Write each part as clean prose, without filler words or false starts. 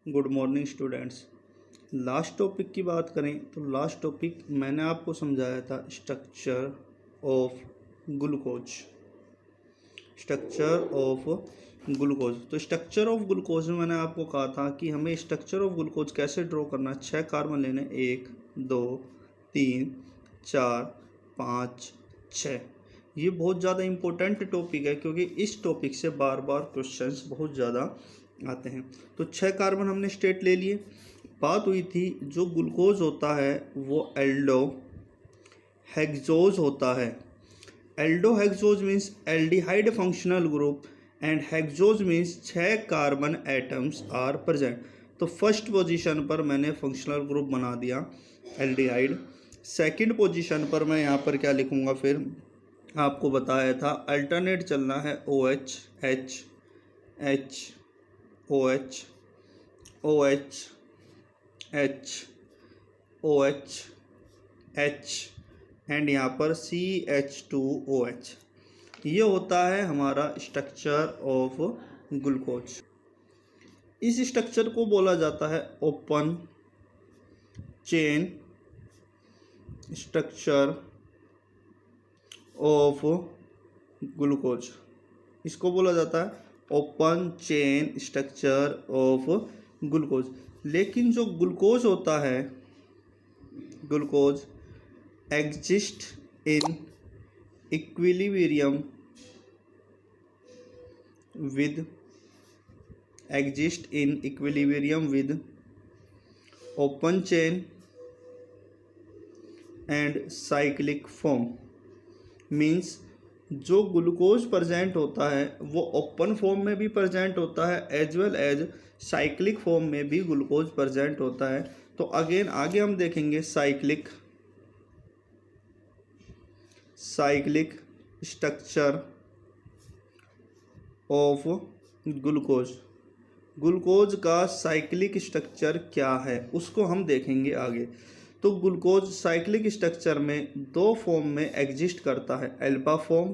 Good morning students. Last topic की बात करें तो लास्ट टॉपिक मैंने आपको समझाया था structure of glucose. Structure of glucose तो स्ट्रक्चर ऑफ ग्लूकोज में मैंने आपको कहा था कि हमें स्ट्रक्चर ऑफ ग्लूकोज कैसे ड्रॉ करना है। 6 कार्बन लेने, 1 2 3 4 5 6। ये बहुत ज़्यादा इम्पोर्टेंट टॉपिक है क्योंकि इस टॉपिक से बार बार क्वेश्चंस बहुत ज़्यादा आते हैं। तो 6 कार्बन हमने स्टेट ले लिए। बात हुई थी जो ग्लूकोज होता है वो एल्डो हेक्सोज होता है। Aldo hexose means aldehyde functional group and hexose means 6 carbon atoms are present. तो फर्स्ट पोजीशन पर मैंने फंक्शनल ग्रुप बना दिया एल्डिहाइड। सेकंड पोजीशन पर मैं यहाँ पर क्या लिखूँगा, फिर आपको बताया था अल्टरनेट चलना है OH H H OH OH H OH H and यहाँ पर CH2OH। ये होता है हमारा स्ट्रक्चर ऑफ ग्लूकोज। इस स्ट्रक्चर को बोला जाता है open chain structure of glucose. इसको बोला जाता है open chain structure of glucose. लेकिन जो ग्लूकोज होता है, glucose exist in equilibrium with open chain and cyclic form. Means जो ग्लूकोज प्रेजेंट होता है वो ओपन फॉर्म में भी प्रेजेंट होता है as well as cyclic form में भी ग्लूकोज प्रेजेंट होता है। तो अगेन आगे हम देखेंगे cyclic structure of glucose. Glucose का साइक्लिक स्ट्रक्चर क्या है उसको हम देखेंगे आगे। तो ग्लूकोज साइक्लिक स्ट्रक्चर में 2 फॉर्म में एग्जिस्ट करता है, alpha form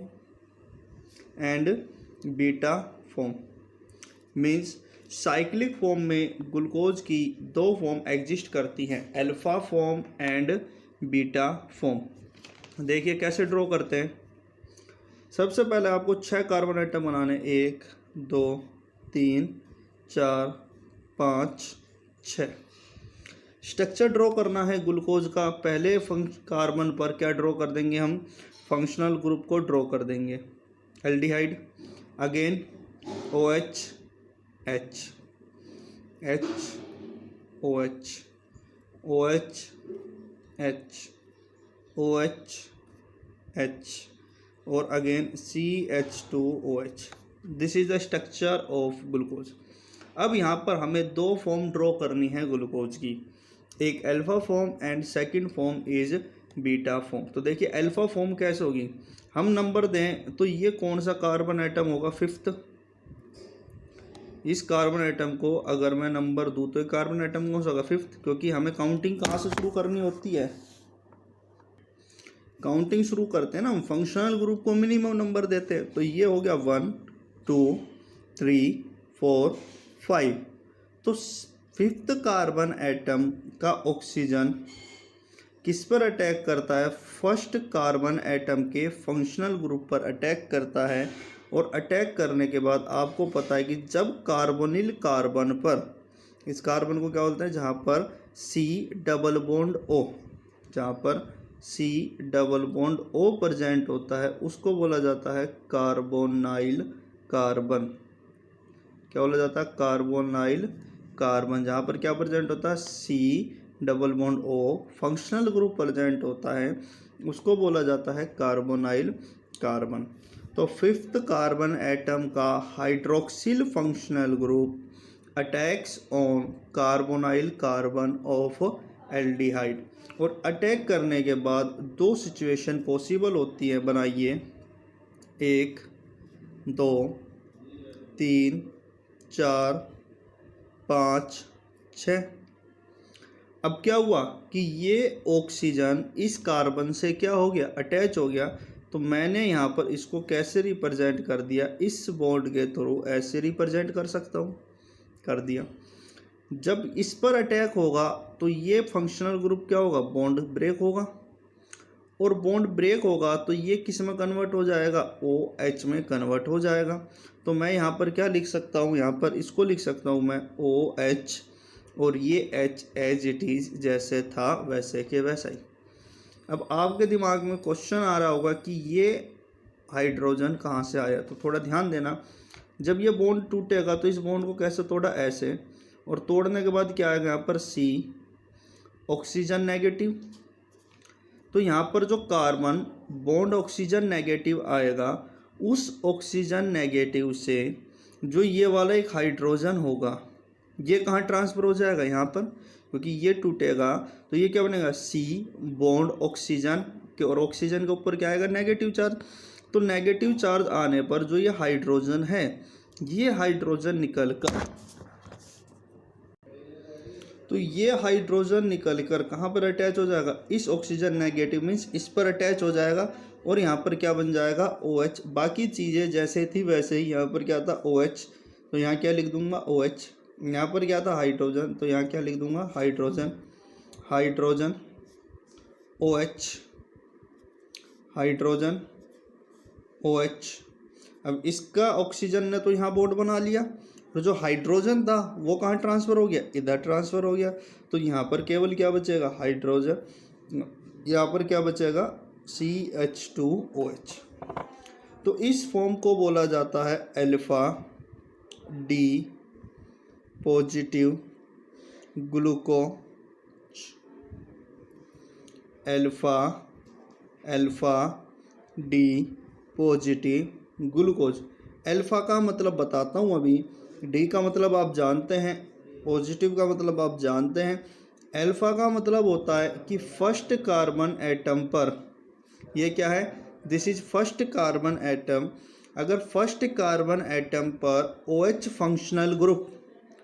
and beta form. Means cyclic form में ग्लूकोज की 2 फॉर्म एग्जिस्ट करती हैं, alpha form and beta form. देखिए कैसे ड्रॉ करते हैं। सबसे पहले आपको 6 कार्बन आइटम बनाने, 1 2 3 4 5 6 स्ट्रक्चर ड्रॉ करना है ग्लूकोज का। पहले कार्बन पर क्या ड्रॉ कर देंगे, हम फंक्शनल ग्रुप को ड्रॉ कर देंगे aldehyde. Again OH H H OH OH H OH H और again CH2OH। This is the structure of glucose. अब यहाँ पर हमें 2 फॉर्म ड्रॉ करनी है ग्लूकोज की, एक alpha form and second form is beta form. तो देखिए अल्फा फॉर्म कैसे होगी, हम नंबर दें तो ये कौन सा कार्बन आइटम होगा, 5th। इस कार्बन आइटम को अगर मैं नंबर दूँ तो कार्बन आइटम कौन सा होगा, 5th। क्योंकि हमें काउंटिंग कहाँ से शुरू करनी होती है, काउंटिंग शुरू करते हैं ना हम, फंक्शनल ग्रुप को मिनिमम नंबर देते हैं। तो ये हो गया 1 2 3 4 5। तो 5th कार्बन एटम का ऑक्सीजन किस पर अटैक करता है, फर्स्ट कार्बन एटम के फंक्शनल ग्रुप पर अटैक करता है। और अटैक करने के बाद आपको पता है कि जब कार्बोनिल कार्बन पर, इस कार्बन को क्या बोलते हैं, जहाँ पर C डबल बॉन्ड O, जहाँ पर C double bond O present होता है उसको बोला जाता है कार्बोनाइल कार्बन। क्या बोला जाता है, कार्बोनाइल कार्बन। जहाँ पर क्या प्रेजेंट होता है, C double bond O functional group present होता है, उसको बोला जाता है कार्बोनाइल कार्बन। तो 5th कार्बन एटम का hydroxyl functional group attacks on carbonyl carbon of aldehyde. और अटैक करने के बाद 2 सिचुएशन पॉसिबल होती है, बनाइए 1 2 3 4 5 6। अब क्या हुआ कि ये ऑक्सीजन इस कार्बन से क्या हो गया, अटैच हो गया। तो मैंने यहाँ पर इसको कैसे रिप्रेजेंट कर दिया, इस बॉन्ड के थ्रू ऐसे रिप्रेजेंट कर सकता हूँ, कर दिया। जब इस पर अटैक होगा तो ये फंक्शनल ग्रुप क्या होगा, बॉन्ड ब्रेक होगा, और बॉन्ड ब्रेक होगा तो ये किस में कन्वर्ट हो जाएगा, OH में कन्वर्ट हो जाएगा। तो मैं यहाँ पर क्या लिख सकता हूँ, यहाँ पर इसको लिख सकता हूँ मैं OH, और ये H एज इट इज़ जैसे था वैसे के वैसा ही। अब आपके दिमाग में क्वेश्चन आ रहा होगा कि ये हाइड्रोजन कहाँ से आया, तो थोड़ा ध्यान देना। जब ये बॉन्ड टूटेगा तो इस बॉन्ड को कैसे तोड़ा, ऐसे, और तोड़ने के बाद क्या आएगा यहाँ पर C, ऑक्सीजन नेगेटिव। तो यहाँ पर जो कार्बन बॉन्ड ऑक्सीजन नेगेटिव आएगा, उस ऑक्सीजन नेगेटिव से जो ये वाला एक हाइड्रोजन होगा ये कहाँ ट्रांसफ़र हो जाएगा, यहाँ पर, क्योंकि ये टूटेगा तो ये क्या बनेगा, C बॉन्ड ऑक्सीजन के, और ऑक्सीजन के ऊपर क्या आएगा, नेगेटिव चार्ज। तो नेगेटिव चार्ज आने पर जो ये हाइड्रोजन है, ये हाइड्रोजन निकल कर, तो ये हाइड्रोजन निकल कर कहाँ पर अटैच हो जाएगा, इस ऑक्सीजन नेगेटिव मीन्स इस पर अटैच हो जाएगा, और यहाँ पर क्या बन जाएगा, OH। बाकी चीज़ें जैसे थी वैसे ही, यहाँ पर क्या था, OH, तो यहाँ क्या लिख दूंगा, OH। यहाँ पर क्या था, हाइड्रोजन, तो यहाँ क्या लिख दूंगा, hydrogen, hydrogen OH, hydrogen OH। अब इसका ऑक्सीजन ने तो यहाँ बॉन्ड बना लिया, तो जो हाइड्रोजन था वो कहाँ ट्रांसफ़र हो गया, इधर ट्रांसफ़र हो गया। तो यहाँ पर केवल क्या बचेगा, हाइड्रोजन, यहाँ पर क्या बचेगा, CH2OH। तो इस फॉर्म को बोला जाता है alpha D positive glucose, alpha D positive glucose. Alpha का मतलब बताता हूँ अभी, डी का मतलब आप जानते हैं, पॉजिटिव का मतलब आप जानते हैं। अल्फ़ा का मतलब होता है कि फर्स्ट कार्बन एटम पर, ये क्या है, this is first carbon atom. अगर फर्स्ट कार्बन एटम पर OH फंक्शनल ग्रुप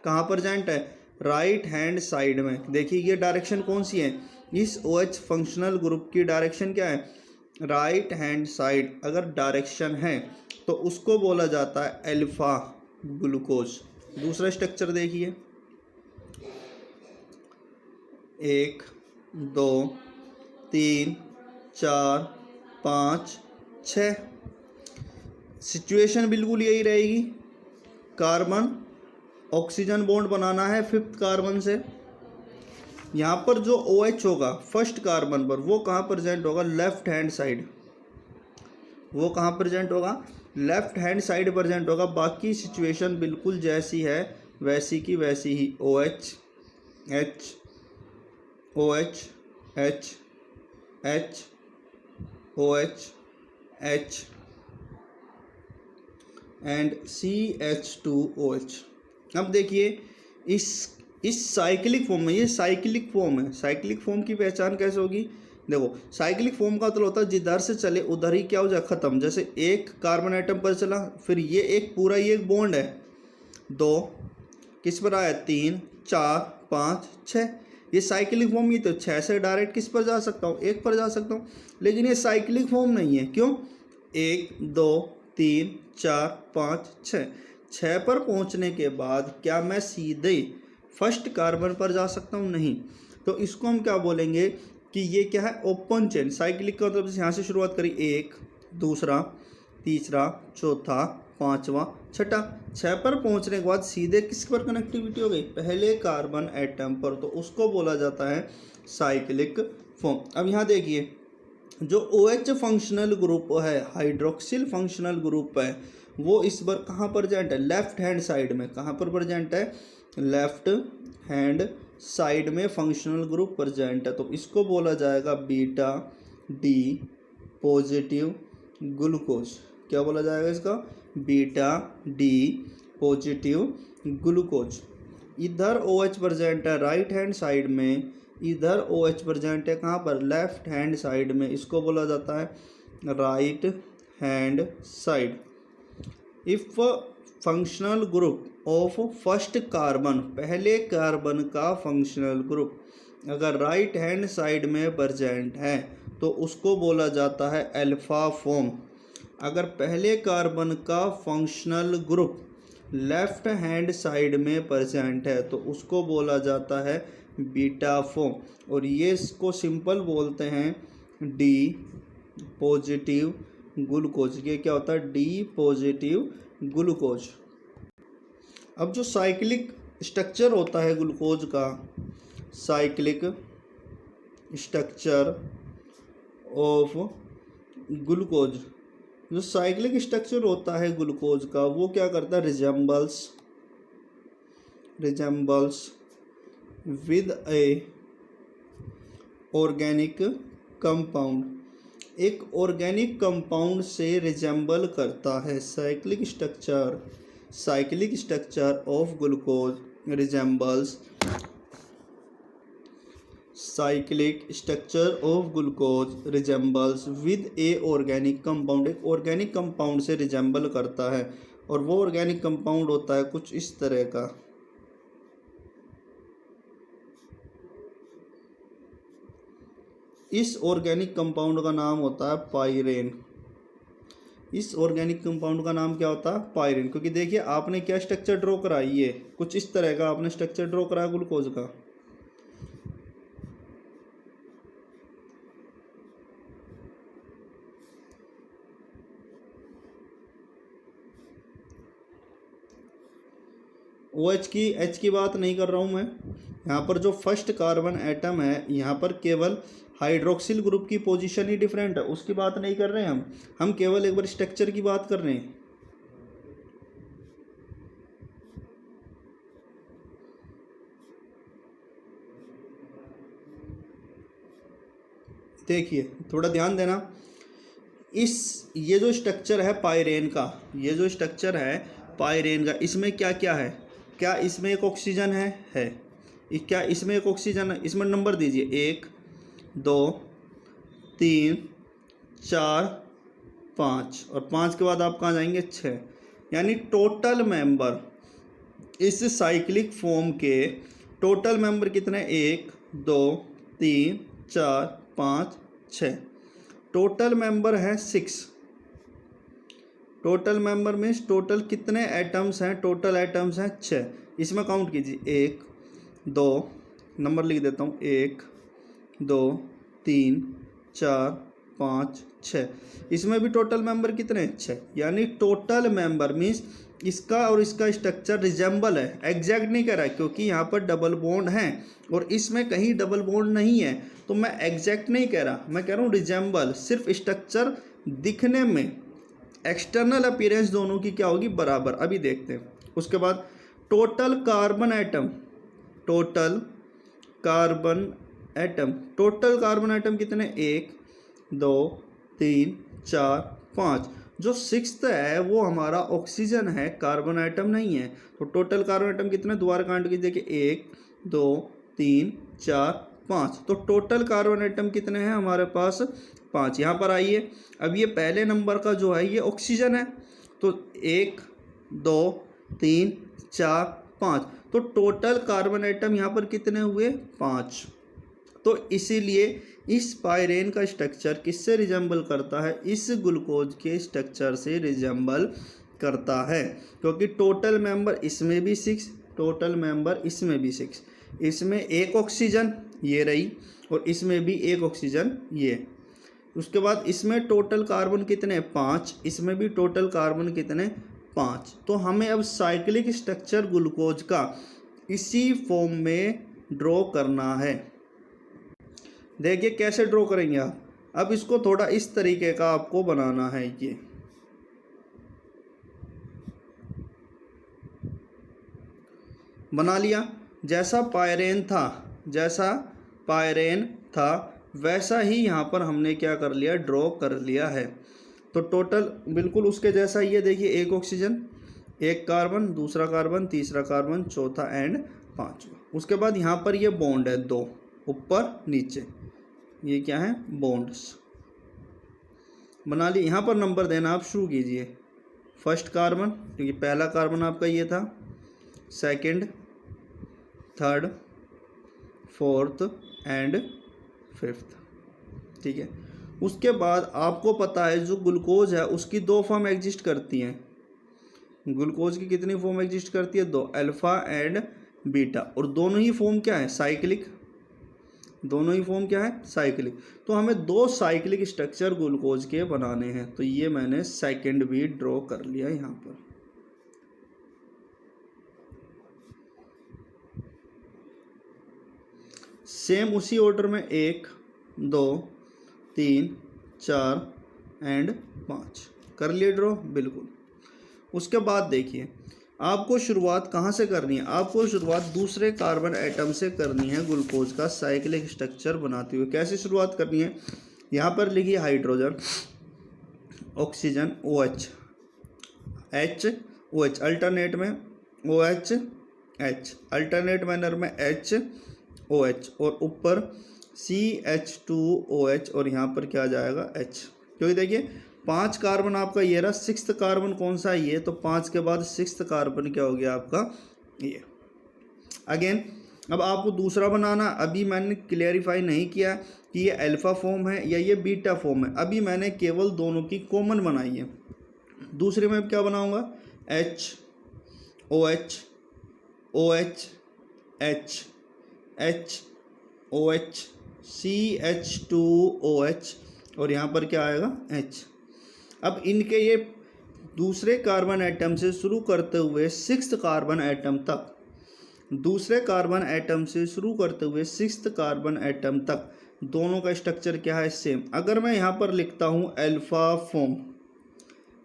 कहाँ प्रेजेंट है, राइट हैंड साइड में। देखिए ये डायरेक्शन कौन सी है, इस OH फंक्शनल ग्रुप की डायरेक्शन क्या है, राइट हैंड साइड। अगर डायरेक्शन है तो उसको बोला जाता है अल्फ़ा ग्लूकोज। दूसरा स्ट्रक्चर देखिए, 1 2 3 4 5 6। सिचुएशन बिल्कुल यही रहेगी, कार्बन ऑक्सीजन बॉन्ड बनाना है 5th कार्बन से। यहाँ पर जो OH होगा फर्स्ट कार्बन पर, वो कहाँ प्रेजेंट होगा, लेफ्ट हैंड साइड। वो कहाँ प्रेजेंट होगा, लेफ्ट हैंड साइड प्रेजेंट होगा। बाकी सिचुएशन बिल्कुल जैसी है वैसी की वैसी ही, OH H OH H H OH H and CH2OH। अब देखिए इस साइक्लिक फॉर्म में, ये साइक्लिक फॉर्म है, साइक्लिक फॉर्म की पहचान कैसे होगी, देखो साइक्लिक फॉर्म का मतलब होता है जिधर से चले उधर ही क्या हो जाए, ख़त्म। जैसे एक कार्बन आइटम पर चला, फिर ये एक पूरा ये एक बॉन्ड है, 2 किस पर आया, 3 4 5 6। ये साइक्लिक फॉर्म, ये तो 6 से डायरेक्ट किस पर जा सकता हूँ, 1 पर जा सकता हूँ। लेकिन ये साइक्लिक फॉर्म नहीं है, क्यों, 1 2 3 4 5 6 पर पहुंचने के बाद क्या मैं सीधे फर्स्ट कार्बन पर जा सकता हूं, नहीं। तो इसको हम क्या बोलेंगे कि ये क्या है, ओपन चेन। साइक्लिक का मतलब यहाँ से शुरुआत करी, 1 दूसरा तीसरा चौथा पांचवा छठा, 6 पर पहुंचने के बाद सीधे किस पर कनेक्टिविटी हो गई, पहले कार्बन एटम पर, तो उसको बोला जाता है साइक्लिक फॉर्म। अब यहाँ देखिए जो OH फंक्शनल ग्रुप है, हाइड्रोक्सिल फंक्शनल ग्रुप है, वो इस बार कहाँ प्रेजेंट है, लेफ्ट हैंड साइड में। कहाँ पर प्रेजेंट है, लेफ्ट हैंड साइड में फंक्शनल ग्रुप प्रेजेंट है। तो इसको बोला जाएगा बीटा डी पॉजिटिव ग्लूकोज। क्या बोला जाएगा इसका, बीटा डी पॉजिटिव ग्लूकोज। इधर OH प्रेजेंट है राइट हैंड साइड में, इधर OH प्रेजेंट है कहाँ पर, लेफ्ट हैंड साइड में। इसको बोला जाता है right hand side. If functional group of first carbon, पहले कार्बन का फंक्शनल ग्रुप अगर राइट हैंड साइड में प्रेजेंट है तो उसको बोला जाता है अल्फा फॉर्म। अगर पहले कार्बन का functional group left hand side में प्रेजेंट है तो उसको बोला जाता है बीटा फॉर्म। और ये इसको सिंपल बोलते हैं डी पॉजिटिव ग्लूकोज। ये क्या होता है? D positive glucose. अब जो साइक्लिक स्ट्रक्चर होता है ग्लूकोज का, साइक्लिक स्ट्रक्चर ऑफ ग्लूकोज, जो साइक्लिक स्ट्रक्चर होता है ग्लूकोज का वो क्या करता है? Resembles with A organic compound, एक ऑर्गेनिक कंपाउंड से रिजेंबल करता है। Cyclic structure of glucose resembles, cyclic structure of glucose resembles with A organic compound, एक ऑर्गेनिक कंपाउंड से रिजेंबल करता है। और वो ऑर्गेनिक कंपाउंड होता है कुछ इस तरह का। इस ऑर्गेनिक कंपाउंड का नाम होता है पाइरेन। इस ऑर्गेनिक कंपाउंड का नाम क्या होता है? पाइरेन। क्योंकि देखिए आपने क्या स्ट्रक्चर ड्रॉ करा, ये कुछ इस तरह का आपने स्ट्रक्चर ड्रॉ करा ग्लूकोज का। एच की बात नहीं कर रहा हूँ मैं। यहाँ पर जो फर्स्ट कार्बन एटम है, यहाँ पर केवल हाइड्रोक्सिल ग्रुप की पोजीशन ही डिफरेंट है, उसकी बात नहीं कर रहे हैं हम केवल एक बार स्ट्रक्चर की बात कर रहे हैं। देखिए थोड़ा ध्यान देना, ये जो स्ट्रक्चर है पाइरेन का, ये जो स्ट्रक्चर है पाइरेन का, इसमें क्या क्या है? क्या इसमें एक ऑक्सीजन है? क्या इसमें एक ऑक्सीजन है? इसमें नंबर दीजिए 1 2 3 4 5, और 5 के बाद आप कहाँ जाएंगे? 6। यानी टोटल मेंबर इस साइक्लिक फॉर्म के टोटल मेंबर कितने? 1 2 3 4 5 6। टोटल मेंबर है 6। टोटल मेंबर में टोटल कितने एटम्स हैं? टोटल एटम्स हैं 6। इसमें काउंट कीजिए 1 2, नंबर लिख देता हूँ 1 2 3 4 5 6। इसमें भी टोटल मेंबर कितने? 6। यानी टोटल मेंबर मीन्स इसका और इसका स्ट्रक्चर रिजेंबल है, एग्जैक्ट नहीं कह रहा है क्योंकि यहाँ पर डबल बॉन्ड है और इसमें कहीं डबल बॉन्ड नहीं है, तो मैं एग्जैक्ट नहीं कह रहा, मैं कह रहा हूँ रिजेंबल। सिर्फ स्ट्रक्चर दिखने में एक्सटर्नल अपीयरेंस दोनों की क्या होगी? बराबर। अभी देखते हैं। उसके बाद टोटल कार्बन एटम कितने? 1 2 3 4 5। जो 6th है वो हमारा ऑक्सीजन है, कार्बन एटम नहीं है। तो टोटल कार्बन एटम कितने? दोबारा काउंट कीजिए, देखिए 1 2 3 4 5। तो टोटल कार्बन एटम कितने हैं हमारे पास? 5। यहाँ पर आइए, अब ये पहले नंबर का जो है ये ऑक्सीजन है, तो 1 2 3 4 5। तो टोटल कार्बन एटम यहाँ पर कितने हुए? 5। तो इसीलिए इस पाइरेन का स्ट्रक्चर किससे रिजेंबल करता है? इस ग्लूकोज के स्ट्रक्चर से रिजेंबल करता है, क्योंकि टोटल मेंबर इसमें भी 6, टोटल मेंबर इसमें भी 6। इसमें एक ऑक्सीजन ये रही और इसमें भी एक ऑक्सीजन ये। उसके बाद इसमें टोटल कार्बन कितने? 5। इसमें भी टोटल कार्बन कितने? 5। तो हमें अब साइक्लिक स्ट्रक्चर ग्लूकोज का इसी फॉर्म में ड्रॉ करना है। देखिए कैसे ड्रॉ करेंगे आप। अब इसको थोड़ा इस तरीके का आपको बनाना है। ये बना लिया। जैसा पाइरेन था वैसा ही यहाँ पर हमने क्या कर लिया? ड्रॉ कर लिया है। तो टोटल बिल्कुल उसके जैसा ही है। देखिए एक ऑक्सीजन, एक कार्बन, दूसरा कार्बन, तीसरा कार्बन, चौथा एंड पांचवा। उसके बाद यहाँ पर ये बॉन्ड है 2 ऊपर नीचे, ये क्या है? बॉन्ड्स बना लिए। यहाँ पर नंबर देना आप शुरू कीजिए। फर्स्ट कार्बन, क्योंकि पहला कार्बन आपका ये था, second, third, fourth and fifth. ठीक है। उसके बाद आपको पता है जो ग्लूकोज है उसकी 2 फॉर्म एग्जिस्ट करती हैं। ग्लूकोज की कितनी फॉर्म एग्जिस्ट करती है? 2, अल्फा एंड बीटा, और दोनों ही फॉर्म क्या है? साइक्लिक। दोनों ही फॉर्म क्या है? साइक्लिक। तो हमें 2 साइक्लिक स्ट्रक्चर ग्लूकोज के बनाने हैं, तो ये मैंने सेकंड भी ड्रॉ कर लिया यहाँ पर। सेम उसी ऑर्डर में 1, 2, 3, 4 एंड 5 कर लिए ड्रॉ, बिल्कुल। उसके बाद देखिए आपको शुरुआत कहाँ से करनी है? आपको शुरुआत दूसरे कार्बन एटम से करनी है ग्लूकोज का साइक्लिक स्ट्रक्चर बनाते हुए। कैसे शुरुआत करनी है? यहाँ पर लिखिए hydrogen, oxygen OH, OH alternate में OH H, अल्टरनेट मैनर में OH, और ऊपर CH2OH, और यहाँ पर क्या आ जाएगा? H। क्योंकि देखिए 5 कार्बन आपका ये रहा, 6th कार्बन कौन सा है? ये। तो 5 के बाद 6th कार्बन क्या हो गया आपका? ये। अगेन अब आपको दूसरा बनाना, अभी मैंने क्लियरिफाई नहीं किया कि ये अल्फा फॉर्म है या ये बीटा फॉर्म है, अभी मैंने केवल दोनों की कॉमन बनाई है। दूसरे में क्या बनाऊंगा? OH, OH, CH2OH, और यहाँ पर क्या आएगा? H। अब इनके ये दूसरे कार्बन एटम से शुरू करते हुए 6th कार्बन एटम तक, दूसरे कार्बन एटम से शुरू करते हुए 6th कार्बन एटम तक दोनों का स्ट्रक्चर क्या है? सेम। अगर मैं यहाँ पर लिखता हूँ अल्फा फॉर्म,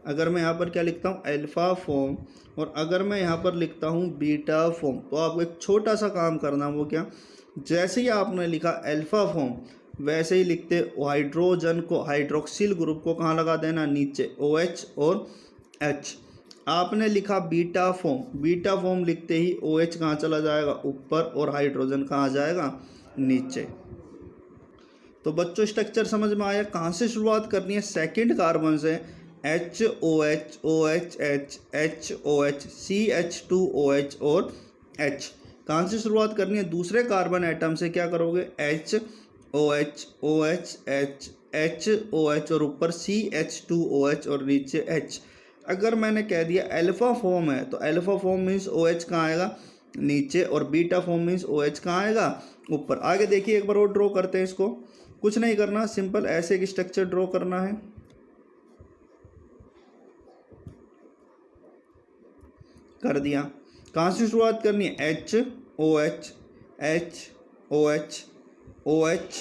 अगर मैं यहाँ पर क्या लिखता हूँ? अल्फा फॉर्म, और अगर मैं यहाँ पर लिखता हूँ बीटा फॉर्म, तो आपको एक छोटा सा काम करना, वो क्या? जैसे ही आपने लिखा अल्फा फॉर्म, वैसे ही लिखते हाइड्रोजन को, हाइड्रोक्सिल ग्रुप को कहाँ लगा देना? नीचे, OH और H। आपने लिखा बीटा फॉर्म, बीटा फॉर्म लिखते ही OH कहाँ चला जाएगा? ऊपर, और हाइड्रोजन कहाँ जाएगा? नीचे। तो बच्चों स्ट्रक्चर समझ में आया? कहाँ से शुरुआत करनी है? सेकंड कार्बन से, HOH, OHH, HOH, CH2OH और H। कहाँ से शुरुआत करनी है? दूसरे कार्बन एटम से। क्या करोगे? HOH, OHH, HOH, और ऊपर CH2OH, और नीचे H। अगर मैंने कह दिया अल्फा फॉर्म है, तो अल्फा फॉर्म मीन्स OH कहाँ आएगा? नीचे, और बीटा फॉर्म मीन्स OH कहाँ आएगा? ऊपर। आगे देखिए एक बार और ड्रॉ करते हैं इसको। कुछ नहीं करना, सिंपल ऐसे एक स्ट्रक्चर ड्रॉ करना है। कर दिया। कहाँ से शुरुआत करनी है? HOH, HOH, OH,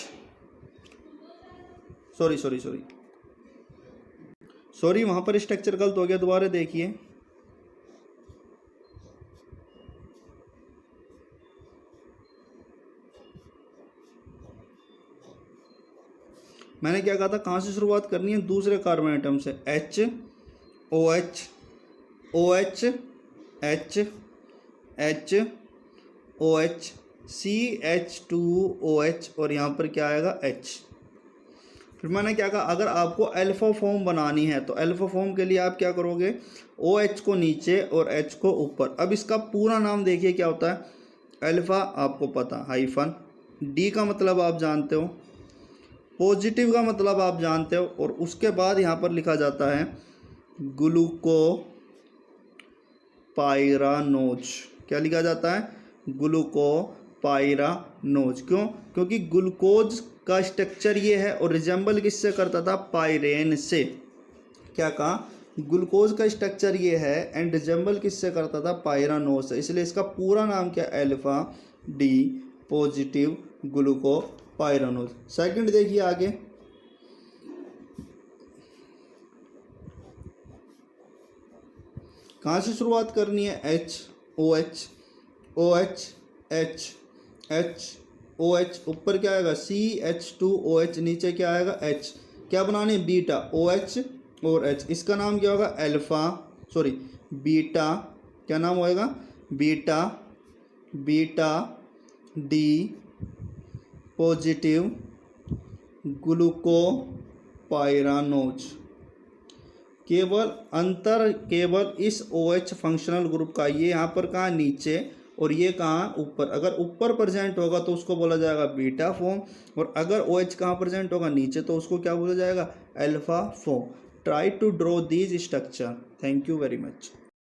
सॉरी वहाँ पर स्ट्रक्चर गलत हो गया, दोबारा देखिए। मैंने क्या कहा था? कहाँ से शुरुआत करनी है? दूसरे कार्बन एटम से। HOH, OH, H, OH, CH2OH, और यहाँ पर क्या आएगा? H। फिर मैंने क्या कहा? अगर आपको अल्फा फॉर्म बनानी है, तो अल्फा फॉर्म के लिए आप क्या करोगे? OH को नीचे और H को ऊपर। अब इसका पूरा नाम देखिए क्या होता है? अल्फा आपको पता, हाइफन, D का मतलब आप जानते हो, पॉजिटिव का मतलब आप जानते हो, और उसके बाद यहाँ पर लिखा जाता है ग्लूकोपाइरानोज। क्या लिखा जाता है? ग्लूकोपाइरानोज। क्यों? क्योंकि ग्लूकोज का स्ट्रक्चर ये है, और रिजेंबल किससे करता था? पाइरेन से। क्या कहा? ग्लूकोज का स्ट्रक्चर ये है एंड रिजेंबल किससे करता था? पाइरानोज से। इसलिए इसका पूरा नाम क्या? Alpha D positive glucopyranose. Second देखिए आगे, कहाँ से शुरुआत करनी है? HOH, OH, H, OH, ऊपर क्या आएगा? CH2OH, नीचे क्या आएगा? H। क्या बनानी है? बीटा, OH और H। इसका नाम क्या होगा? बीटा। क्या नाम होएगा? Beta D positive glucopyranose. केवल इस OH फंक्शनल ग्रुप का, ये यहाँ पर कहाँ? नीचे, और ये कहाँ? ऊपर। अगर ऊपर प्रेजेंट होगा तो उसको बोला जाएगा बीटा फॉर्म, और अगर OH कहाँ प्रेजेंट होगा? नीचे, तो उसको क्या बोला जाएगा? Alpha form. Try to draw these structure. Thank you very much.